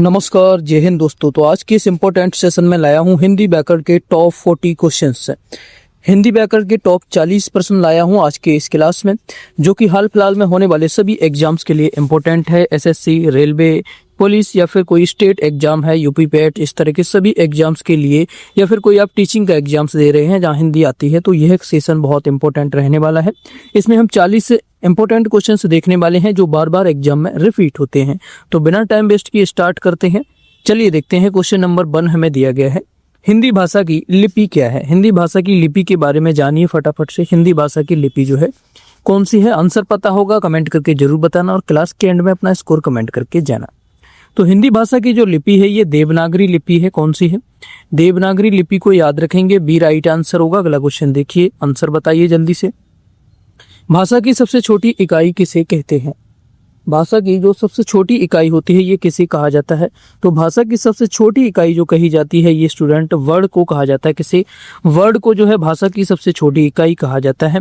नमस्कार, जय हिंद दोस्तों। तो आज के इस इम्पोर्टेंट सेशन में लाया हूँ हिंदी व्याकरण के टॉप 40 क्वेश्चंस। हिंदी व्याकरण के टॉप 40 प्रश्न लाया हूँ आज के इस क्लास में, जो कि हाल फिलहाल में होने वाले सभी एग्जाम्स के लिए इम्पोर्टेंट है। एसएससी, रेलवे, पुलिस या फिर कोई स्टेट एग्जाम है, यूपी पेट, इस तरह के सभी एग्जाम्स के लिए, या फिर कोई आप टीचिंग का एग्जाम्स दे रहे हैं जहाँ हिंदी आती है, तो यह सेशन बहुत इंपॉर्टेंट रहने वाला है। इसमें हम 40 इंपॉर्टेंट क्वेश्चंस देखने वाले हैं जो बार बार एग्जाम में रिपीट होते हैं। तो बिना टाइम वेस्ट किए स्टार्ट करते हैं। चलिए देखते हैं। क्वेश्चन नंबर 1 हमें दिया गया है, हिंदी भाषा की लिपि क्या है। हिंदी भाषा की लिपि के बारे में जानिए फटाफट से। हिंदी भाषा की लिपि जो है कौन सी है, आंसर पता होगा कमेंट करके जरूर बताना, और क्लास के एंड में अपना स्कोर कमेंट करके जाना। तो हिंदी भाषा की जो लिपि है ये देवनागरी लिपि है। कौन सी है? देवनागरी लिपि को याद रखेंगे, बी राइट आंसर होगा। अगला क्वेश्चन देखिए, आंसर बताइए जल्दी से। भाषा की सबसे छोटी इकाई किसे कहते हैं? भाषा की जो सबसे छोटी इकाई होती है ये किसे कहा जाता है? तो भाषा की सबसे छोटी इकाई जो कही जाती है ये स्टूडेंट वर्ड को कहा जाता है। किसे? वर्ड को जो है भाषा की सबसे छोटी इकाई कहा जाता है।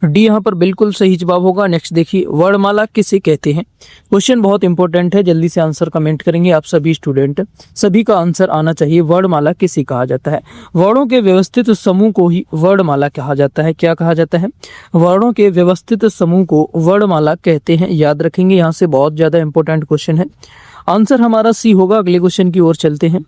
डी यहाँ पर बिल्कुल सही जवाब होगा। नेक्स्ट देखिए, वर्णमाला किसे कहते हैं? क्वेश्चन बहुत इंपॉर्टेंट है, जल्दी से आंसर कमेंट करेंगे आप सभी स्टूडेंट, सभी का आंसर आना चाहिए। वर्णमाला किसे कहा जाता है? वर्णों के व्यवस्थित समूह को ही वर्णमाला कहा जाता है। क्या कहा जाता है? वर्णों के व्यवस्थित समूह को वर्णमाला कहते हैं। याद रखेंगे, यहाँ से बहुत ज्यादा इंपॉर्टेंट क्वेश्चन है। आंसर हमारा सी होगा। अगले क्वेश्चन की ओर चलते हैं।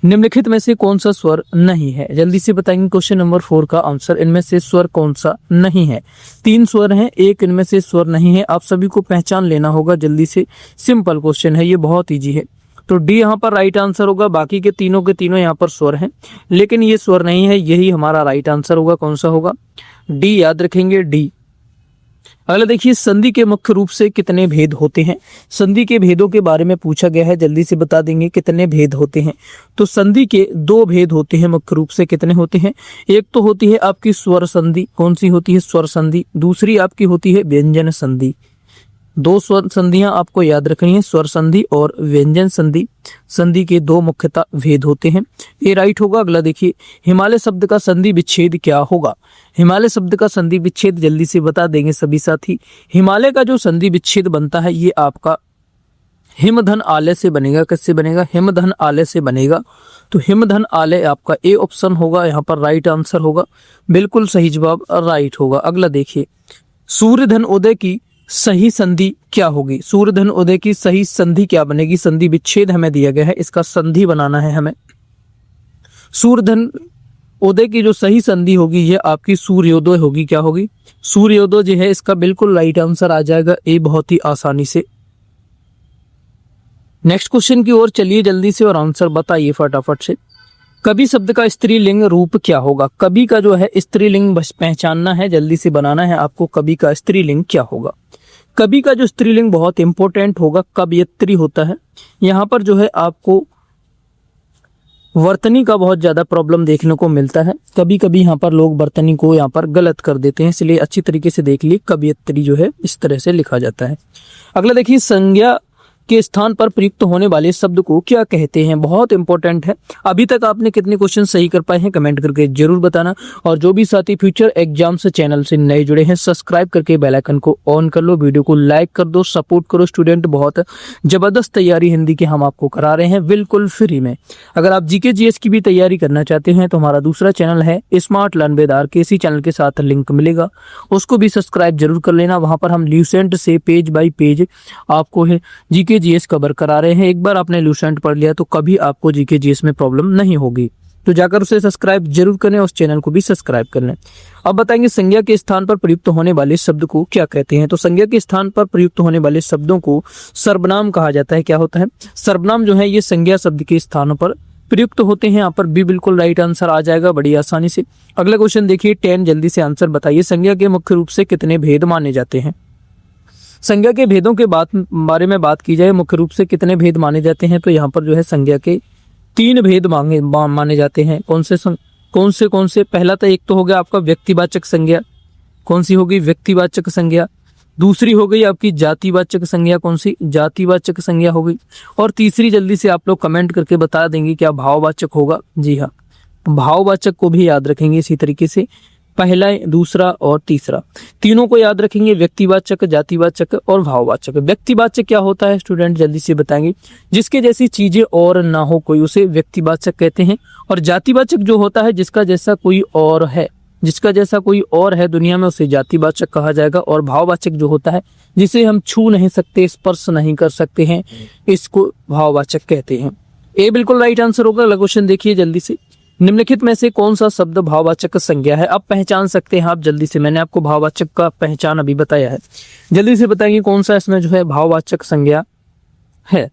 निम्नलिखित में से कौन सा स्वर नहीं है? जल्दी से बताएंगे क्वेश्चन नंबर 4 का आंसर। इनमें से स्वर कौन सा नहीं है? 3 स्वर हैं, एक इनमें से स्वर नहीं है। आप सभी को पहचान लेना होगा जल्दी से। सिंपल क्वेश्चन है, ये बहुत ईजी है। तो डी यहाँ पर राइट आंसर होगा। बाकी के तीनों यहाँ पर स्वर हैं, लेकिन ये स्वर नहीं है, यही हमारा राइट आंसर होगा। कौन सा होगा? डी, याद रखेंगे डी। अगला देखिए, संधि के मुख्य रूप से कितने भेद होते हैं? संधि के भेदों के बारे में पूछा गया है, जल्दी से बता देंगे कितने भेद होते हैं। तो संधि के 2 भेद होते हैं मुख्य रूप से। कितने होते हैं? एक तो होती है आपकी स्वर संधि। कौन सी होती है? स्वर संधि। दूसरी आपकी होती है व्यंजन संधि। 2 स्वर संधियां आपको याद रखनी है, स्वर संधि और व्यंजन संधि। संधि के 2 मुख्यतः भेद होते हैं। ये राइट होगा। अगला देखिए, हिमालय शब्द का संधि विच्छेद क्या होगा? हिमालय शब्द का संधि विच्छेद जल्दी से बता देंगे सभी साथी। हिमालय का जो संधि विच्छेद बनता है ये आपका हिमधन आलय से बनेगा। किससे बनेगा? हिमधन आलय से बनेगा। तो हिमधन आलय आपका ए ऑप्शन होगा, यहाँ पर राइट आंसर होगा। बिल्कुल सही जवाब राइट होगा। अगला देखिए, सूर्यधन उदय की सही संधि क्या होगी? सूर्यधन उदय की सही संधि क्या बनेगी? संधि विच्छेद हमें दिया गया है, इसका संधि बनाना है हमें। सूर्यधन उदय की जो सही संधि होगी ये आपकी सूर्योदय होगी। क्या होगी? सूर्योदय जो है, इसका बिल्कुल राइट आंसर आ जाएगा ए, बहुत ही आसानी से। नेक्स्ट क्वेश्चन की ओर चलिए जल्दी से, और आंसर बताइए फटाफट से। कवि शब्द का स्त्रीलिंग रूप क्या होगा? कवि का जो है स्त्रीलिंग बस पहचानना है, जल्दी से बनाना है आपको। कवि का स्त्रीलिंग क्या होगा? कवि का जो स्त्रीलिंग बहुत इंपॉर्टेंट होगा, कवयित्री होता है। यहाँ पर जो है आपको वर्तनी का बहुत ज्यादा प्रॉब्लम देखने को मिलता है। कभी कभी यहाँ पर लोग वर्तनी को यहाँ पर गलत कर देते हैं, इसलिए अच्छी तरीके से देख लिए। कवयित्री जो है इस तरह से लिखा जाता है। अगला देखिए, संज्ञा के स्थान पर प्रयुक्त होने वाले शब्द को क्या कहते हैं? बहुत इंपॉर्टेंट है। अभी तक आपने कितने क्वेश्चन सही कर पाए हैं कमेंट करके जरूर बताना। और जो भी साथी फ्यूचर एग्जाम्स चैनल से नए जुड़े हैं, सब्सक्राइब करके बेल आइकन को ऑन कर लो, वीडियो को लाइक कर दो, सपोर्ट करो स्टूडेंट। बहुत जबरदस्त तैयारी हिंदी की हम आपको करा रहे हैं बिल्कुल फ्री में। अगर आप जीके जीएस की भी तैयारी करना चाहते हैं तो हमारा दूसरा चैनल है स्मार्ट लर्न विद आर के, इसी चैनल के साथ लिंक मिलेगा, उसको भी सब्सक्राइब जरूर कर लेना। वहां पर हम ल्यूसेंट से पेज बाई पेज आपको है जीके जीएस कवर करा रहे हैं। एक बार आपने ल्यूसेंट पढ़ लिया तो कभी आपको जीके जीएस में प्रॉब्लम नहीं होगी। तो जाकर उसे सब्सक्राइब जरूर करें, उस चैनल को भी सब्सक्राइब कर लें। अब बताएंगे, संज्ञा के स्थान पर प्रयुक्त होने वाले शब्द को क्या कहते हैं? तो संज्ञा के स्थान पर प्रयुक्त होने वाले शब्दों को सर्वनाम कहा जाता है। क्या होता है? सर्वनाम जो है ये संज्ञा शब्द के स्थानों पर प्रयुक्त होते हैं। यहाँ पर भी बिल्कुल राइट आंसर आ जाएगा बड़ी आसानी से। अगला क्वेश्चन देखिए 10, जल्दी से आंसर बताइए। संज्ञा के मुख्य रूप से कितने भेद माने जाते हैं? संज्ञा के भेदों के बारे में बात की जाए, मुख्य रूप से कितने भेद माने जाते हैं? तो यहाँ पर जो है संज्ञा के 3 भेद माने जाते हैं। कौन से? पहला तो एक तो हो गया आपका व्यक्तिवाचक संज्ञा। कौन सी होगी? व्यक्तिवाचक संज्ञा। दूसरी हो गई आपकी जातिवाचक संज्ञा। कौन सी? जातिवाचक संज्ञा हो गई। और तीसरी जल्दी से आप लोग कमेंट करके बता देंगे क्या भाववाचक होगा? जी हाँ, भाववाचक को भी याद रखेंगे इसी तरीके से। पहला, दूसरा और तीसरा, तीनों को याद रखेंगे, व्यक्तिवाचक, जातिवाचक और भाववाचक। व्यक्तिवाचक क्या होता है स्टूडेंट, जल्दी से बताएंगे, जिसके जैसी चीजें और ना हो कोई, उसे व्यक्तिवाचक कहते हैं। और जातिवाचक जो होता है जिसका जैसा कोई और है, जिसका जैसा कोई और है दुनिया में, उसे जातिवाचक कहा जाएगा। और भाववाचक जो होता है जिसे हम छू नहीं सकते, स्पर्श नहीं कर सकते हैं, इसको भाववाचक कहते हैं। ए बिल्कुल राइट आंसर होगा। अगला क्वेश्चन देखिए जल्दी से, निम्नलिखित में से कौन सा शब्द भाववाचक संज्ञा है? अब पहचान सकते हैं आप जल्दी से, मैंने आपको भाववाचक का पहचान अभी बताया है, जल्दी से बताएंगे कौन सा इसमें जो है भाववाचक संज्ञा है,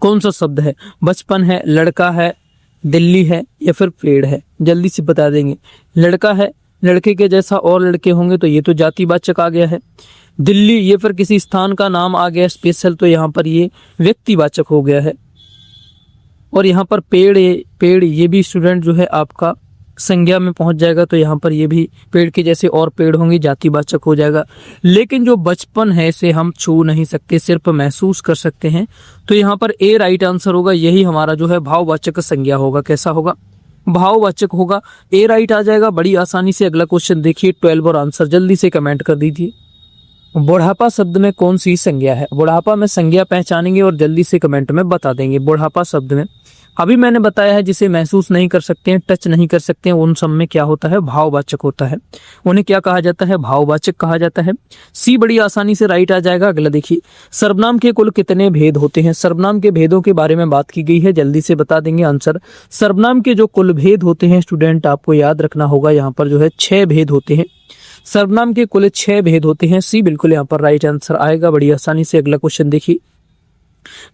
कौन सा शब्द है? बचपन है, लड़का है, दिल्ली है या फिर पेड़ है? जल्दी से बता देंगे। लड़का है, लड़के के जैसा और लड़के होंगे तो ये तो जातिवाचक आ गया है। दिल्ली ये फिर किसी स्थान का नाम आ गया स्पेशल, तो यहाँ पर ये व्यक्तिवाचक हो गया है। और यहाँ पर पेड़ ये भी स्टूडेंट जो है आपका संज्ञा में पहुंच जाएगा, तो यहाँ पर ये भी पेड़ के जैसे और पेड़ होंगे, जातिवाचक हो जाएगा। लेकिन जो बचपन है इसे हम छू नहीं सकते, सिर्फ महसूस कर सकते हैं, तो यहाँ पर ए राइट आंसर होगा। यही हमारा जो है भाववाचक संज्ञा होगा। कैसा होगा? भाववाचक होगा। ए राइट आ जाएगा बड़ी आसानी से। अगला क्वेश्चन देखिए 12 और आंसर जल्दी से कमेंट कर दीजिए। बुढ़ापा शब्द में कौन सी संज्ञा है? बुढ़ापा में संज्ञा पहचानेंगे और जल्दी से कमेंट में बता देंगे। बुढ़ापा शब्द में अभी मैंने बताया है जिसे महसूस नहीं कर सकते हैं, टच नहीं कर सकते हैं, उन सब में क्या होता है? भाववाचक होता है। उन्हें क्या कहा जाता है? भाववाचक कहा जाता है। सी बड़ी आसानी से राइट आ जाएगा। अगला देखिए, सर्वनाम के कुल कितने भेद होते हैं? सर्वनाम के भेदों के बारे में बात की गई है, जल्दी से बता देंगे आंसर। सर्वनाम के जो कुल भेद होते हैं स्टूडेंट आपको याद रखना होगा, यहाँ पर जो है 6 भेद होते हैं। सर्वनाम के कुल 6 भेद होते हैं। सी बिल्कुल यहाँ पर राइट आंसर आएगा बड़ी आसानी से। अगला क्वेश्चन देखिए,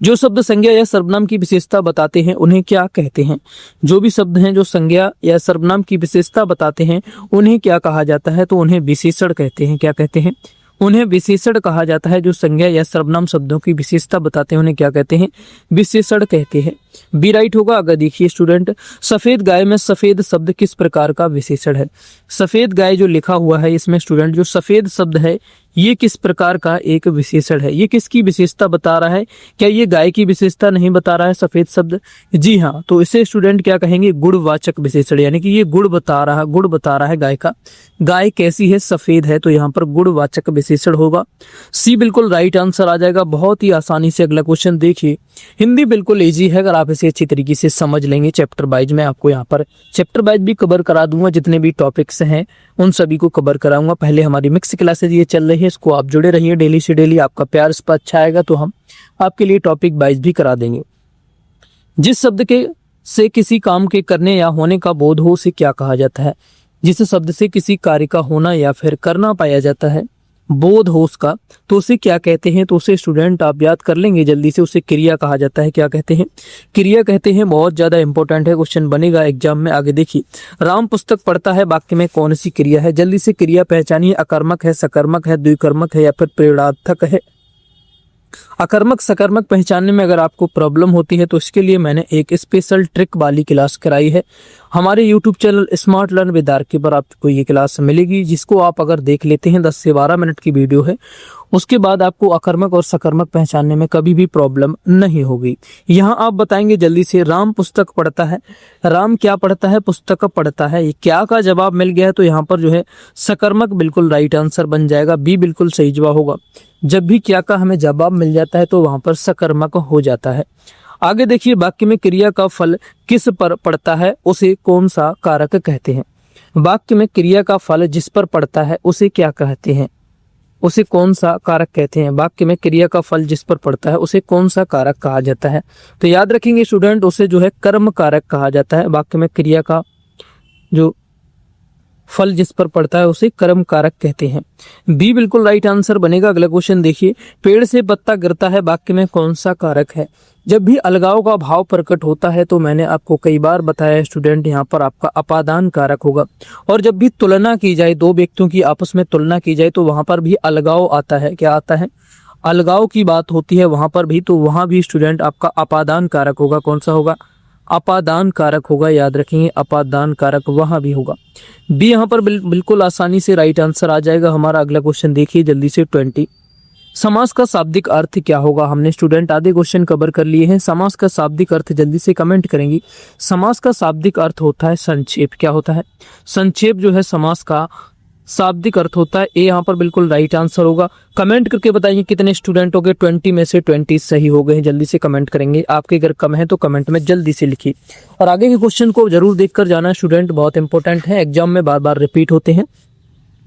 जो शब्द संज्ञा या सर्वनाम की विशेषता बताते हैं उन्हें क्या कहते हैं? जो भी शब्द हैं जो संज्ञा या सर्वनाम की विशेषता बताते हैं उन्हें क्या कहा जाता है? तो उन्हें विशेषण कहते हैं। क्या कहते हैं? उन्हें विशेषण कहा जाता है। जो संज्ञा या सर्वनाम शब्दों की विशेषता बताते हैं उन्हें क्या कहते हैं? विशेषण कहते हैं। बी राइट होगा। अगर देखिए स्टूडेंट, सफेद गाय में सफेद शब्द किस प्रकार का विशेषण है? सफेद गाय जो लिखा हुआ है इसमें स्टूडेंट जो सफेद शब्द है ये किस प्रकार का एक विशेषण है? ये किसकी विशेषता बता रहा है? क्या ये गाय की विशेषता नहीं बता रहा है सफेद शब्द? जी हाँ, तो इसे स्टूडेंट क्या कहेंगे? गुणवाचक विशेषण, यानी कि ये गुण बता रहा है गाय का। गाय कैसी है? सफेद है, तो यहाँ पर गुणवाचक विशेषण होगा। सी बिल्कुल राइट आंसर आ जाएगा बहुत ही आसानी से। अगला क्वेश्चन देखिए, हिंदी बिल्कुल इजी है अगर आप इसे अच्छी तरीके से समझ लेंगे। चैप्टर वाइज मैं आपको यहाँ पर चैप्टर वाइज भी कवर करा दूंगा, जितने भी टॉपिक्स हैं उन सभी को कवर कराऊंगा। पहले हमारी मिक्स क्लासेज ये चल रही है, इसको आप जुड़े रहिए डेली से डेली। आपका प्यार इस पर अच्छा आएगा तो हम आपके लिए टॉपिक वाइज भी करा देंगे। जिस शब्द के से किसी काम के करने या होने का बोध हो उसे क्या कहा जाता है? जिस शब्द से किसी कार्य का होना या फिर करना पाया जाता है, बोध हो उसका, तो उसे क्या कहते हैं? तो उसे स्टूडेंट आप याद कर लेंगे जल्दी से, उसे क्रिया कहा जाता है। क्या कहते हैं? क्रिया कहते हैं। बहुत ज्यादा इंपॉर्टेंट है, क्वेश्चन बनेगा एग्जाम में। आगे देखिए, राम पुस्तक पढ़ता है वाक्य में कौन सी क्रिया है? जल्दी से क्रिया पहचानिए। अकर्मक है, सकर्मक है, द्विकर्मक है या फिर प्रेरणार्थक है? अकर्मक सकर्मक पहचानने में अगर आपको प्रॉब्लम होती है तो इसके लिए मैंने एक स्पेशल ट्रिक वाली क्लास कराई है हमारे YouTube channel smart learn with R K पर। आपको ये क्लास मिलेगी जिसको आप अगर देख लेते हैं, 10 से 12 मिनट की वीडियो है, उसके बाद आपको अकर्मक और सकर्मक पहचानने में कभी भी प्रॉब्लम नहीं होगी। यहाँ आप बताएंगे जल्दी से, राम पुस्तक पढ़ता है। राम क्या पढ़ता है? पुस्तक पढ़ता है। ये क्या का जवाब मिल गया है, तो यहाँ पर जो है सकर्मक बिल्कुल राइट आंसर बन जाएगा। बी बिल्कुल सही जवाब होगा। जब भी क्या का हमें जवाब मिल जाता है तो वहां पर सकर्मक हो जाता है। आगे देखिए, वाक्य में क्रिया का फल किस पर पड़ता है उसे कौन सा कारक कहते हैं? वाक्य में क्रिया का फल जिस पर पड़ता है उसे क्या कहते हैं? उसे कौन सा कारक कहते हैं? वाक्य में क्रिया का फल जिस पर पड़ता है उसे कौन सा कारक कहा जाता है? तो याद रखेंगे स्टूडेंट, उसे जो है कर्म कारक कहा जाता है। वाक्य में क्रिया का जो फल जिस पर पड़ता है उसे कर्म कारक कहते हैं। बी बिल्कुल राइट आंसर बनेगा। अगला क्वेश्चन देखिए, पेड़ से पत्ता गिरता है वाक्य में कौन सा कारक है? जब भी अलगाव का भाव प्रकट होता है तो मैंने आपको कई बार बताया स्टूडेंट, यहाँ पर आपका अपादान कारक होगा। और जब भी तुलना की जाए, दो व्यक्तियों की आपस में तुलना की जाए तो वहां पर भी अलगाव आता है। क्या आता है? अलगाव की बात होती है वहां पर भी, तो वहां भी स्टूडेंट आपका अपादान कारक होगा। कौन सा होगा? अपादान कारक होगा। याद रखेंगे, अपादान कारक वहां भी होगा। बी यहाँ पर बिल्कुल आसानी से राइट आंसर आ जाएगा हमारा। अगला क्वेश्चन देखिए जल्दी से 20। समास का शाब्दिक अर्थ क्या होगा? हमने स्टूडेंट आधे क्वेश्चन कवर कर लिए हैं। समास का शाब्दिक अर्थ जल्दी से कमेंट करेंगे। समास का शाब्दिक अर्थ होता है संक्षेप। क्या होता है? संक्षेप जो है समास का शाब्दिक अर्थ होता है। ए यहाँ पर बिल्कुल राइट आंसर होगा। कमेंट करके बताइए कितने स्टूडेंट हो गए। 20 में से 20 सही हो गए हैं। जल्दी से कमेंट करेंगे। आपके अगर कम है तो कमेंट में जल्दी से लिखिए और आगे के क्वेश्चन को जरूर देखकर जाना स्टूडेंट, बहुत इंपॉर्टेंट है, एग्जाम में बार बार रिपीट होते हैं,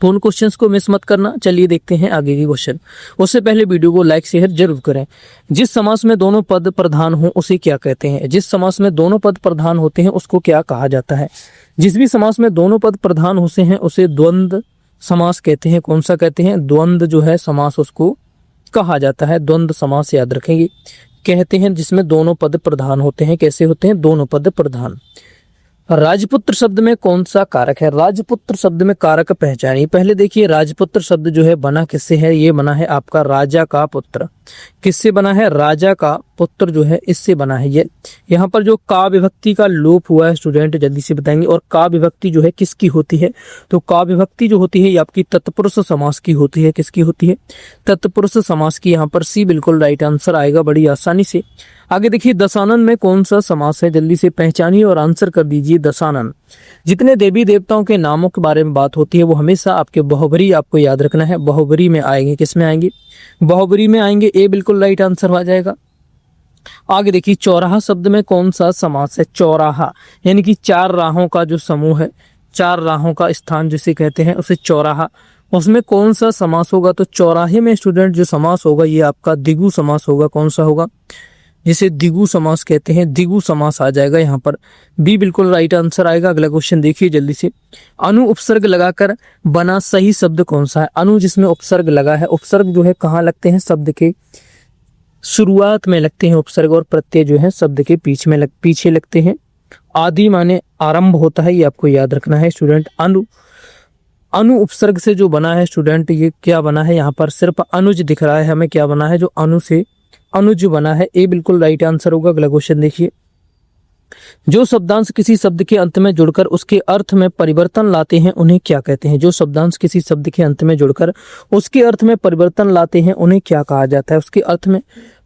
तो उन क्वेश्चंस को मिस मत करना। चलिए देखते हैं आगे के क्वेश्चन। उससे पहले वीडियो को लाइक शेयर जरूर करें। जिस समास में दोनों पद प्रधान हो उसे क्या कहते हैं? जिस समास में दोनों पद प्रधान होते हैं उसको क्या कहा जाता है? जिस भी समास में दोनों पद प्रधान होते हैं उसे द्वंद्व समास कहते हैं। कौन सा कहते हैं? द्वंद्व जो है समास उसको कहा जाता है। द्वंद्व समास याद रखेंगे, कहते हैं जिसमें दोनों पद प्रधान होते हैं। कैसे होते हैं? दोनों पद प्रधान। राजपुत्र शब्द में कौन सा कारक है? राजपुत्र शब्द में कारक पहचानिए। पहले देखिए राजपुत्र शब्द जो है बना किससे है? ये बना है आपका राजा का पुत्र। किससे बना है? राजा का पुत्र जो है इससे बना है। ये यहाँ पर जो का विभक्ति का लोप हुआ है स्टूडेंट जल्दी से बताएंगे। और का विभक्ति जो है किसकी होती है? तो का विभक्ति जो होती है ये आपकी तत्पुरुष समास की होती है। किसकी होती है? तत्पुरुष समास की। यहाँ पर सी बिल्कुल राइट आंसर आएगा बड़ी आसानी से। आगे देखिए दशानन में कौन सा समास है? जल्दी से पहचानिए और आंसर कर दीजिए। दशानन जितने देवी देवताओं के नामों के बारे में बात होती है वो हमेशा आपके बहुब्री आपको याद रखना है। बहुब्री में आएंगे। किस में आएंगे? बहुब्री में आएंगे। ए बिल्कुल राइट आंसर आ जाएगा। आगे देखिए चौराहा शब्द में कौन सा समास है? चौराहा यानी कि चार राहों का जो समूह है, चार राहों का स्थान जिसे कहते हैं उसे चौराहा, उसमें कौन सा समास होगा? तो चौराहे में स्टूडेंट जो समास होगा ये आपका द्विगु समास होगा। कौन सा होगा? जिसे द्विगु समास कहते हैं। द्विगु समास आ जाएगा यहाँ पर। बी बिल्कुल राइट आंसर आएगा। अगला क्वेश्चन देखिए जल्दी से। अनु उपसर्ग लगाकर बना सही शब्द कौन सा है? अनु जिसमें उपसर्ग लगा है। उपसर्ग जो है कहाँ लगते हैं? शब्द के शुरुआत में लगते हैं उपसर्ग, और प्रत्यय जो है शब्द के पीछे लगते हैं। आदि माने आरंभ होता है, ये आपको याद रखना है स्टूडेंट। अनु उपसर्ग से जो बना है स्टूडेंट ये क्या बना है? यहाँ पर सिर्फ अनुज दिख रहा है हमें। क्या बना है? जो अनु से अनुज बना है। ए बिल्कुल राइट आंसर होगा। अगला क्वेश्चन देखिए। जो शब्दांश किसी शब्द के अंत में जुड़कर उसके अर्थ में परिवर्तन लाते हैं उन्हें क्या कहते हैं? जो शब्दांश किसी शब्द के अंत में जुड़कर उसके अर्थ में परिवर्तन लाते हैं उन्हें क्या कहा जाता है? उसके अर्थ में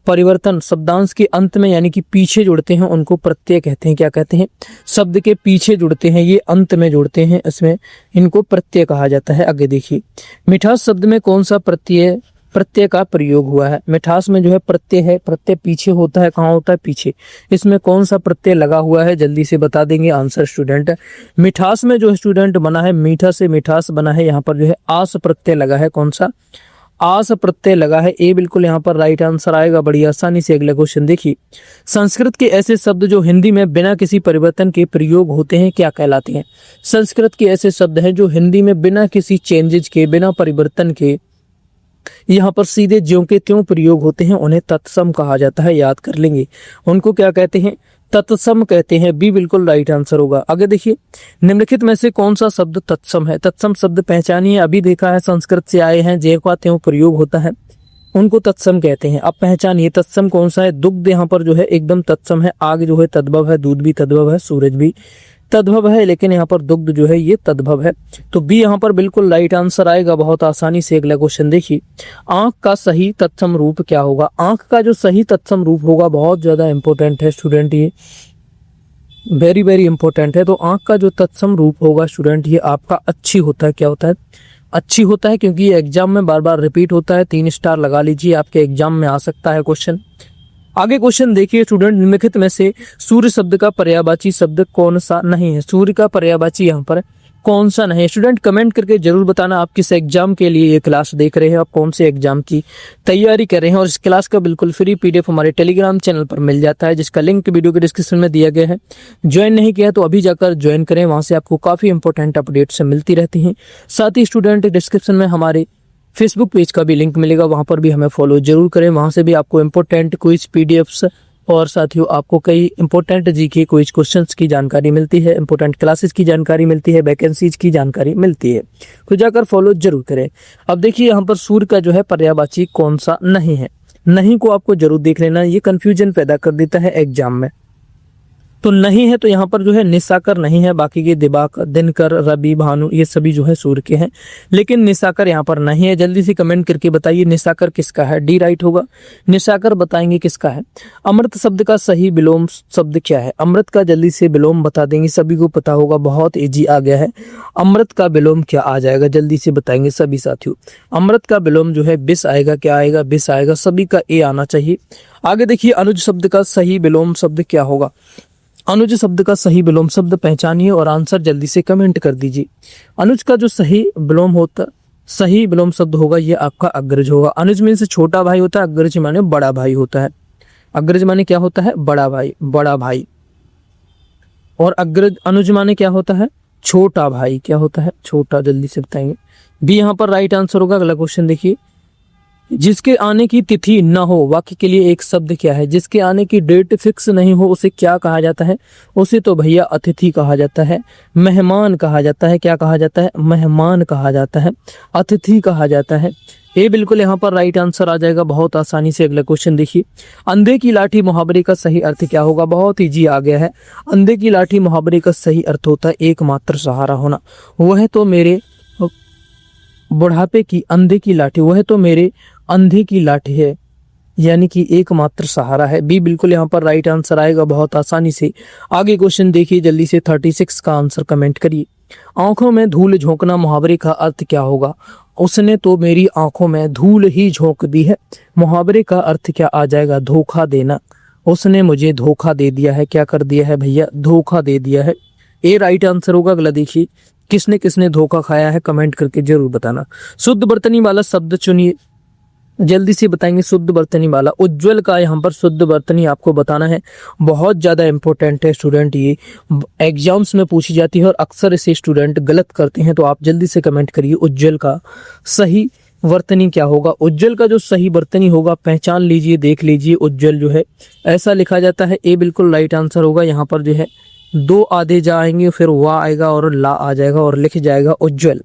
परिवर्तन शब्दांश के अंत में यानी कि पीछे जुड़ते हैं उनको प्रत्यय कहते हैं। क्या कहते हैं? शब्द के पीछे जुड़ते हैं, ये अंत में जुड़ते हैं, इसमें इनको प्रत्यय कहा जाता है। आगे देखिए मिठास शब्द में कौन सा प्रत्यय का प्रयोग हुआ है? मिठास में जो है प्रत्यय है। प्रत्यय पीछे होता है। कहाँ होता है? पीछे। इसमें कौन सा प्रत्यय लगा हुआ है? जल्दी से बता देंगे आंसर स्टूडेंट। मिठास में जो स्टूडेंट बना है, मीठा से मिठास बना है, यहाँ पर जो है आस प्रत्यय लगा है। कौन सा? आस प्रत्यय लगा है। ए बिल्कुल यहाँ पर राइट आंसर आएगा बड़ी आसानी से। अगला क्वेश्चन देखिए। संस्कृत के ऐसे शब्द जो हिंदी में बिना किसी परिवर्तन के प्रयोग होते हैं क्या कहलाते हैं? संस्कृत के ऐसे शब्द हैं जो हिंदी में बिना किसी चेंजेज के, बिना परिवर्तन के यहाँ पर सीधे ज्यों के त्यों प्रयोग होते हैं, उन्हें तत्सम कहा जाता है। याद कर लेंगे। उनको क्या कहते हैं? तत्सम कहते हैं। बी बिल्कुल राइट आंसर होगा। आगे देखिए निम्नलिखित में से कौन सा शब्द तत्सम है? तत्सम शब्द पहचानिए। अभी देखा है संस्कृत से आए हैं, ज्यों का त्यों प्रयोग होता है, उनको तत्सम कहते हैं। अब पहचानिए तत्सम कौन सा है? दुग्ध यहाँ पर जो है एकदम तत्सम है। आग जो है तद्भव है, दूध भी तद्भव है, सूरज भी तद्भव है, लेकिन यहाँ पर दुग्ध जो है ये तद्भव है। तो बी यहाँ पर बिल्कुल राइट आंसर आएगा बहुत आसानी से। अगला क्वेश्चन देखिए। आंख का सही तत्सम रूप क्या होगा? आंख का जो सही तत्सम रूप होगा बहुत ज्यादा इंपॉर्टेंट है स्टूडेंट, ये वेरी वेरी इंपॉर्टेंट है। तो आंख का जो तत्सम रूप होगा स्टूडेंट ये आपका अच्छी होता है। क्या होता है? अच्छी होता है, क्योंकि ये एग्जाम में बार बार रिपीट होता है। 3 स्टार लगा लीजिए, आपके एग्जाम में आ सकता है क्वेश्चन। आगे क्वेश्चन देखिए स्टूडेंट। निम्नलिखित में से सूर्य शब्द का पर्यायवाची शब्द कौन सा नहीं है? सूर्य का पर्यायवाची यहाँ पर कौन सा नहीं है? स्टूडेंट कमेंट करके जरूर बताना आप किस एग्जाम के लिए ये क्लास देख रहे हैं, आप कौन से एग्जाम की तैयारी कर रहे हैं। और इस क्लास का बिल्कुल फ्री पीडीएफ हमारे टेलीग्राम चैनल पर मिल जाता है, जिसका लिंक वीडियो के डिस्क्रिप्शन में दिया गया है। ज्वाइन नहीं किया तो अभी जाकर ज्वाइन करें, वहां से आपको काफी इंपॉर्टेंट अपडेट्स मिलती रहती हैं। साथ ही स्टूडेंट डिस्क्रिप्शन में हमारे फेसबुक पेज का भी लिंक मिलेगा, वहां पर भी हमें फॉलो जरूर करें। वहां से भी आपको इंपॉर्टेंट क्विज पीडीएफ्स और साथियों आपको कई इंपॉर्टेंट जीके क्विज क्वेश्चंस की जानकारी मिलती है, इंपॉर्टेंट क्लासेस की जानकारी मिलती है, वैकेंसीज की जानकारी मिलती है। तो जाकर फॉलो जरूर करें। अब देखिए यहाँ पर सूर्य का जो है पर्यायवाची कौन सा नहीं है? नहीं को आपको जरूर देख लेना, ये कंफ्यूजन पैदा कर देता है एग्जाम में। तो नहीं है, तो यहाँ पर जो है निशाकर नहीं है, बाकी के दिवाकर, दिनकर, रवि, भानु ये सभी जो है सूर्य के हैं, लेकिन निशाकर यहाँ पर नहीं है। जल्दी से कमेंट करके बताइए निशाकर किसका है, डी राइट होगा। निशाकर बताएंगे किसका है। अमृत शब्द का सही विलोम शब्द क्या है? अमृत का जल्दी से विलोम बता देंगे, सभी को पता होगा, बहुत इजी आ गया है। अमृत का विलोम क्या आ जाएगा, जल्दी से बताएंगे सभी साथियों। अमृत का विलोम जो है विष आएगा, क्या आएगा, विष आएगा, सभी का ए आना चाहिए। आगे देखिए अनुज शब्द का सही विलोम शब्द क्या होगा। अनुज शब्द का सही विलोम शब्द पहचानिए और आंसर जल्दी से कमेंट कर दीजिए। अनुज का जो सही विलोम होता, सही विलोम शब्द होगा ये आपका अग्रज होगा। अनुज में से छोटा भाई होता है, अग्रज माने बड़ा भाई होता है। अग्रज माने क्या होता है, बड़ा भाई, बड़ा भाई। और अग्रज, अनुज माने क्या होता है, छोटा भाई, क्या होता है, छोटा। जल्दी से बताएंगे, बी यहाँ पर राइट आंसर होगा। अगला क्वेश्चन देखिए, जिसके आने की तिथि न हो, वाक्य के लिए एक शब्द क्या है। जिसके आने की डेट फिक्स नहीं हो उसे क्या कहा जाता है? उसे तो भैया अतिथि कहा जाता है, मेहमान कहा जाता है। क्या कहा जाता है? मेहमान कहा जाता है, अतिथि कहा जाता है। ये बिल्कुल यहाँ पर राइट आंसर आ जाएगा बहुत आसानी से। अगला क्वेश्चन देखिए, अंधे की लाठी मुहावरे का सही अर्थ क्या होगा। बहुत इजी आ गया है। अंधे की लाठी मुहावरे का सही अर्थ होता है एकमात्र सहारा होना। वह तो मेरे बुढ़ापे की अंधे की लाठी, वह तो मेरे अंधे की लाठी है, यानी कि एकमात्र सहारा है। बी बिल्कुल यहाँ पर राइट आंसर आएगा बहुत आसानी से। आगे क्वेश्चन देखिए जल्दी से, 36 का आंसर कमेंट करिए। आंखों में धूल झोंकना मुहावरे का अर्थ क्या होगा। उसने तो मेरी आंखों में धूल ही झोंक दी है। मुहावरे का अर्थ क्या आ जाएगा, धोखा देना। उसने मुझे धोखा दे दिया है, क्या कर दिया है भैया, धोखा दे दिया है। ए राइट आंसर होगा। अगला देखिए, किसने किसने धोखा खाया है, कमेंट करके जरूर बताना। शुद्ध बर्तनी वाला शब्द चुनिए, जल्दी से बताएंगे। शुद्ध बर्तनी वाला, उज्जवल का यहाँ पर शुद्ध बर्तनी आपको बताना है। बहुत ज्यादा इंपॉर्टेंट है स्टूडेंट, ये एग्जाम्स में पूछी जाती है और अक्सर इसे स्टूडेंट गलत करते हैं, तो आप जल्दी से कमेंट करिए उज्जवल का सही वर्तनी क्या होगा। उज्जवल का जो सही वर्तनी होगा पहचान लीजिए, देख लीजिए। उज्जवल जो है ऐसा लिखा जाता है। ए बिल्कुल राइट आंसर होगा। यहाँ पर जो है दो आधे जाएंगे, फिर वाह आएगा और ला आ जाएगा और लिख जाएगा उज्जवल।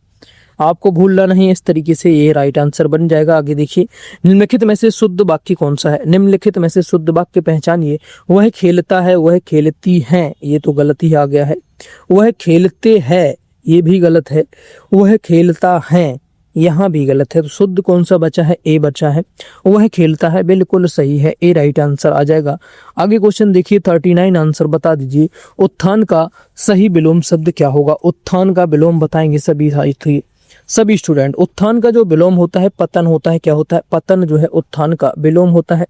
आपको भूलना नहीं, इस तरीके से ये राइट आंसर बन जाएगा। आगे देखिए, निम्नलिखित में से शुद्ध वाक्य कौन सा है। निम्नलिखित में से शुद्ध वाक्य पहचानिए। वह खेलता है, वह खेलती हैं, ये तो गलत ही आ गया है। वह खेलते हैं, ये भी गलत है। वह खेलता है, यहाँ भी गलत है। तो शुद्ध कौन सा बचा है, ए बचा है। वह खेलता है बिल्कुल सही है, ए राइट आंसर आ जाएगा। आगे क्वेश्चन देखिए, 39 आंसर बता दीजिए। उत्थान का सही विलोम शब्द क्या होगा। उत्थान का विलोम बताएंगे सभी स्टूडेंट। उत्थान का जो विलोम होता है पतन होता है, क्या होता है, पतन जो है उत्थान का विलोम होता है।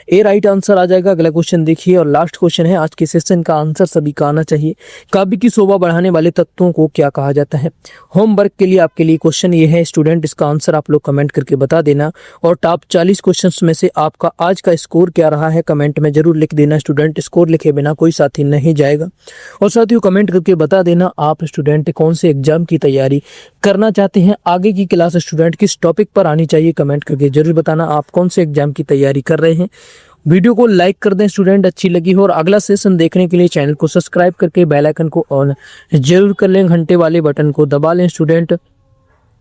ए राइट आंसर आ जाएगा। अगला क्वेश्चन देखिए और लास्ट क्वेश्चन है आज के सेशन का, आंसर सभी का आना चाहिए। काव्य की शोभा बढ़ाने वाले तत्वों को क्या कहा जाता है। होमवर्क के लिए आपके लिए क्वेश्चन ये है स्टूडेंट, इसका आंसर आप लोग कमेंट करके बता देना। और टॉप 40 क्वेश्चन में से आपका आज का स्कोर क्या रहा है कमेंट में जरूर लिख देना स्टूडेंट। स्कोर लिखे बिना कोई साथी नहीं जाएगा। और साथियों कमेंट करके बता देना आप स्टूडेंट कौन से एग्जाम की तैयारी करना चाहते हैं। आगे की क्लास स्टूडेंट किस टॉपिक पर आनी चाहिए कमेंट करके जरूर बताना। आप कौन से एग्जाम की तैयारी कर रहे हैं। वीडियो को लाइक कर दें स्टूडेंट अच्छी लगी हो, और अगला सेशन देखने के लिए चैनल को सब्सक्राइब करके बेल आइकन को ऑन जरूर कर लें, घंटे वाले बटन को दबा लें स्टूडेंट।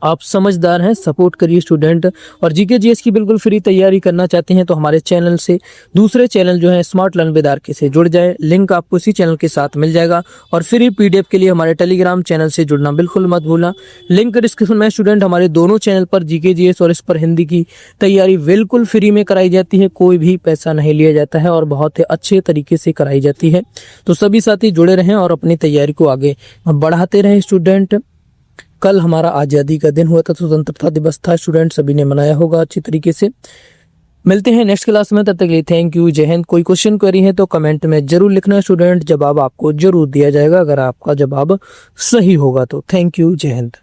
आप समझदार हैं, सपोर्ट करिए स्टूडेंट। और जीके जीएस की बिल्कुल फ्री तैयारी करना चाहते हैं तो हमारे चैनल से दूसरे चैनल जो है स्मार्ट लर्न विद आरके से जुड़ जाए, लिंक आपको इसी चैनल के साथ मिल जाएगा। और फ्री पीडीएफ के लिए हमारे टेलीग्राम चैनल से जुड़ना बिल्कुल मत भूलना, लिंक डिस्क्रिप्शन में। स्टूडेंट हमारे दोनों चैनल पर जीके जीएस और इस पर हिंदी की तैयारी बिल्कुल फ्री में कराई जाती है, कोई भी पैसा नहीं लिया जाता है और बहुत ही अच्छे तरीके से कराई जाती है। तो सभी साथी जुड़े रहें और अपनी तैयारी को आगे बढ़ाते रहें स्टूडेंट। कल हमारा आज़ादी का दिन हुआ था, स्वतंत्रता दिवस था, स्टूडेंट सभी ने मनाया होगा अच्छी तरीके से। मिलते हैं नेक्स्ट क्लास में, तब तक के लिए थैंक यू, जय हिंद। कोई क्वेश्चन क्वेरी है तो कमेंट में जरूर लिखना स्टूडेंट, जवाब आपको जरूर दिया जाएगा अगर आपका जवाब सही होगा तो। थैंक यू, जय हिंद।